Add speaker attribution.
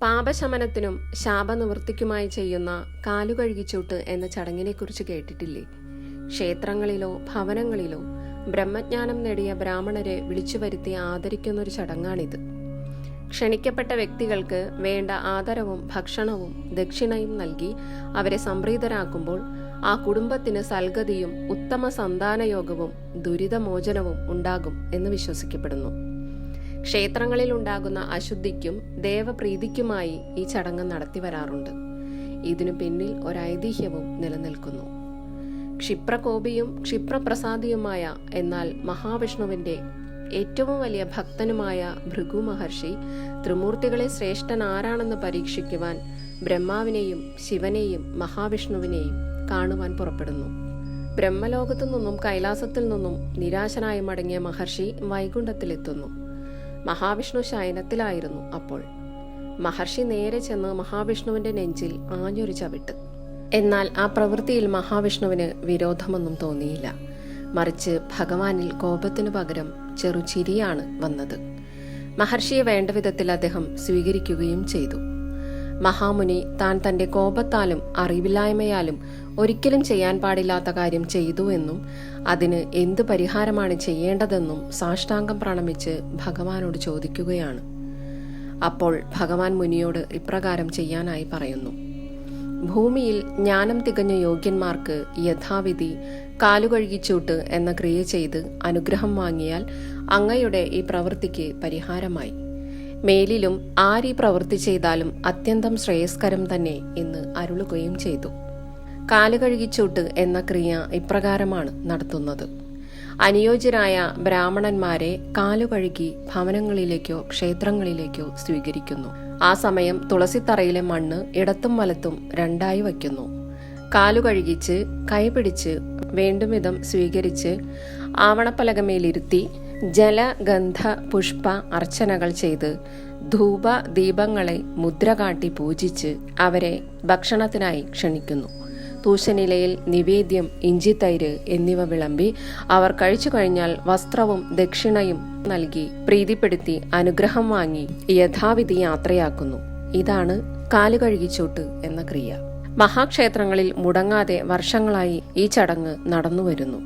Speaker 1: പാപശമനത്തിനും ശാപനിവൃത്തിക്കുമായി ചെയ്യുന്ന കാലുകഴുകിച്ചൂട്ട് എന്ന ചടങ്ങിനെക്കുറിച്ച് കേട്ടിട്ടില്ലേ? ക്ഷേത്രങ്ങളിലോ ഭവനങ്ങളിലോ ബ്രഹ്മജ്ഞാനം നേടിയ ബ്രാഹ്മണരെ വിളിച്ചുവരുത്തി ആദരിക്കുന്നൊരു ചടങ്ങാണിത്. ക്ഷണിക്കപ്പെട്ട വ്യക്തികൾക്ക് വേണ്ട ആദരവും ഭക്ഷണവും ദക്ഷിണയും നൽകി അവരെ സംപ്രീതരാക്കുമ്പോൾ ആ കുടുംബത്തിന് സൽഗതിയും ഉത്തമ സന്താനയോഗവും ദുരിതമോചനവും ഉണ്ടാകും എന്ന് വിശ്വസിക്കപ്പെടുന്നു. ക്ഷേത്രങ്ങളിൽ ഉണ്ടാകുന്ന അശുദ്ധിക്കും ദേവപ്രീതിക്കുമായി ഈ ചടങ്ങ് നടത്തി വരാറുണ്ട്. ഇതിനു പിന്നിൽ ഒരൈതിഹ്യവും നിലനിൽക്കുന്നു. ക്ഷിപ്രകോപിയും ക്ഷിപ്രപ്രസാദിയുമായ എന്നാൽ മഹാവിഷ്ണുവിന്റെ ഏറ്റവും വലിയ ഭക്തനുമായ ഭൃഗു മഹർഷി ത്രിമൂർത്തികളെ ശ്രേഷ്ഠൻ ആരാണെന്ന് പരീക്ഷിക്കുവാൻ ബ്രഹ്മാവിനെയും ശിവനെയും മഹാവിഷ്ണുവിനെയും കാണുവാൻ പുറപ്പെടുന്നു. ബ്രഹ്മലോകത്തു നിന്നും കൈലാസത്തിൽ നിന്നും നിരാശനായി മടങ്ങിയ മഹർഷി വൈകുണ്ഠത്തിലെത്തുന്നു. മഹാവിഷ്ണു ശയനത്തിലായിരുന്നു അപ്പോൾ. മഹർഷി നേരെ ചെന്ന് മഹാവിഷ്ണുവിന്റെ നെഞ്ചിൽ ആഞ്ഞൊരു ചവിട്ട്. എന്നാൽ ആ പ്രവൃത്തിയിൽ മഹാവിഷ്ണുവിന് വിരോധമൊന്നും തോന്നിയില്ല. മറിച്ച് ഭഗവാനിൽ കോപത്തിനു പകരം ചെറുചിരിയാണ് വന്നത്. മഹർഷിയെ വേണ്ട വിധത്തിൽ അദ്ദേഹം സ്വീകരിക്കുകയും ചെയ്തു. മഹാമുനി താൻ തന്റെ കോപത്താലും അറിവില്ലായ്മയാലും ഒരിക്കലും ചെയ്യാൻ പാടില്ലാത്ത കാര്യം ചെയ്തു എന്നും അതിന് എന്തു പരിഹാരമാണ് ചെയ്യേണ്ടതെന്നും സാഷ്ടാംഗം പ്രണമിച്ച് ഭഗവാനോട് ചോദിക്കുകയാണ്. അപ്പോൾ ഭഗവാൻ മുനിയോട് ഇപ്രകാരം ചെയ്യാനായി പറയുന്നു: ഭൂമിയിൽ ജ്ഞാനം തികഞ്ഞ യോഗ്യന്മാർക്ക് യഥാവിധി കാലുകഴുകിച്ചൂട്ട് എന്ന ക്രിയ ചെയ്ത് അനുഗ്രഹം വാങ്ങിയാൽ അങ്ങയുടെ ഈ പ്രവൃത്തിക്ക് പരിഹാരമായി. മേലിലും ആരീ പ്രവൃത്തി ചെയ്താലും അത്യന്തം ശ്രേയസ്കരം തന്നെ എന്ന് അരുളുകയും ചെയ്തു. കാലുകഴുകിച്ചൂട്ട് എന്ന ക്രിയ ഇപ്രകാരമാണ് നടത്തുന്നത്. അനുയോജ്യരായ ബ്രാഹ്മണന്മാരെ കാലുകഴുകി ഭവനങ്ങളിലേക്കോ ക്ഷേത്രങ്ങളിലേക്കോ സ്വീകരിക്കുന്നു. ആ സമയം തുളസിത്തറയിലെ മണ്ണ് ഇടത്തും വലത്തും രണ്ടായി വയ്ക്കുന്നു. കാലുകഴുകിച്ച് കൈപിടിച്ച് വേണ്ടുവിധം സ്വീകരിച്ച് ആവണപ്പലകമേലിരുത്തി ജലഗന്ധ പുഷ്പ അർച്ചനകൾ ചെയ്ത് ധൂപ ദീപങ്ങളെ മുദ്ര കാട്ടി പൂജിച്ച് അവരെ ഭക്ഷണത്തിനായി ക്ഷണിക്കുന്നു. തൂശനിലയിൽ നിവേദ്യം, ഇഞ്ചിത്തൈര് എന്നിവ വിളമ്പി അവർ കഴിച്ചു കഴിഞ്ഞാൽ വസ്ത്രവും ദക്ഷിണയും നൽകി പ്രീതിപ്പെടുത്തി അനുഗ്രഹം വാങ്ങി യഥാവിധി യാത്രയാക്കുന്നു. ഇതാണ് കാലുകഴുകിച്ചൂട്ട് എന്ന ക്രിയ. മഹാക്ഷേത്രങ്ങളിൽ മുടങ്ങാതെ വർഷങ്ങളായി ഈ ചടങ്ങ് നടന്നുവരുന്നു.